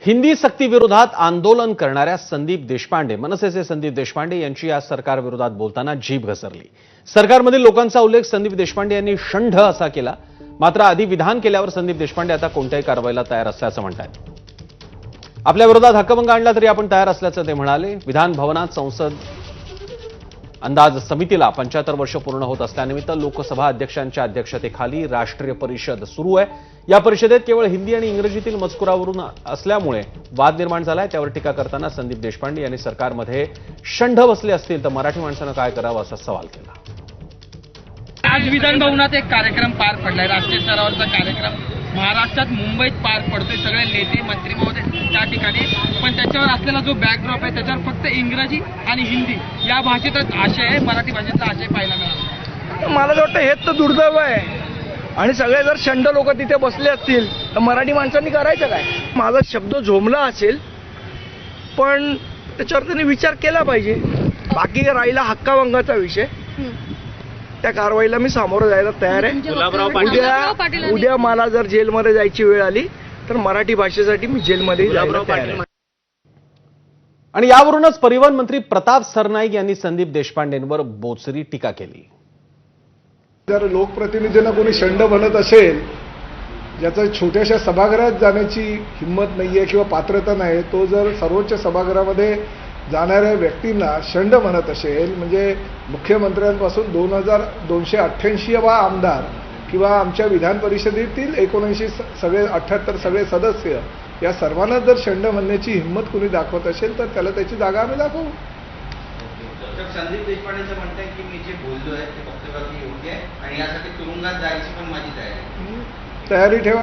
हिंदी सक्तीविरोधात आंदोलन करणाऱ्या संदीप देशपांडे, मनसेचे संदीप देशपांडे यांची आज सरकारविरोधात बोलताना जीभ घसरली। सरकारमधील लोकांचा उल्लेख संदीप देशपांडे यांनी षंढ असा केला। मात्र आधी विधान केल्यावर संदीप देशपांडे आता कोणत्याही कारवाईला तयार असल्याचं म्हणतात। आपल्या विरोधात हक्कभंग आणला तरी आपण तयार असल्याचं ते म्हणाले। विधान भवनात संसद अंदाज समितीला 75 वर्ष पूर्ण होत असल्यानिमित्त लोकसभा अध्यक्षांच्या अध्यक्षतेखाली राष्ट्रीय परिषद सुरू आहे। या परिषदेत केवळ हिंदी आणि इंग्रजीतील मजकुरावरून असल्यामुळे वाद निर्माण झालाय। त्यावर टीका करताना संदीप देशपांडे यांनी सरकारमध्ये षंढ बसले असतील तर मराठी माणसानं काय करावं असा सवाल केला। आज विधान भवनात एक कार्यक्रम पार पडलाय, राष्ट्रीय स्तरावरचा कार्यक्रम महाराष्ट्रात मुंबईत पार पडतोय। सगळे नेते मंत्री महोदय त्या ठिकाणी, पण त्याच्यावर असलेला जो बॅकड्रॉप आहे त्याच्यावर फक्त इंग्रजी आणि हिंदी या भाषेतच आशय आहे, मराठी भाषेचा आशय पाहायला मिळाला। मला वाटतं हेच तर दुर्दैव आहे। आणि सगळे जर षंढ लोक तिथे बसले असतील तर मराठी माणसांनी करायचं काय? माझा शब्द झोंबला असेल पण त्याच्यावर त्यांनी विचार केला पाहिजे। बाकी राहिला हक्काभंगाचा विषय, त्या कारवाईला मी सामोरं जायला तयार आहे। उद्या मला जर जेलमध्ये जायची वेळ आली तर मराठी भाषेसाठी मी जेलमध्ये जायला तयार आहे। आणि यावरूनच परिवहन मंत्री प्रताप सरनाईक यांनी संदीप देशपांडेंवर बोचरी टीका केली। जर लोकप्रतिनिधींना कोणी षंढ बनत असेल, ज्याचा छोट्याशा सभागृहात जाण्याची हिंमत नाहीये किंवा पात्रता नाही, तो जर सर्वोच्च सभागृहामध्ये जाणाऱ्या व्यक्तींना षंढ म्हणत असेल, म्हणजे मुख्यमंत्र्यांपासून 2288वा आमदार किंवा आमच्या विधान परिषदेतील 79 सगळे 78 सगळे सदस्य या सर्वांना जर षंढ म्हणण्याची हिंमत कोणी दाखवत असेल तर त्याला त्याची जागा आम्ही दाखवू। संदीप देशपांडेचं म्हणताय की मी जे बोललोय ते वक्तव्यावरती योग्य आहे आणि यासाठी तुरुंगात जायची पण माझी तयारी आहे। तयारी ठेवा।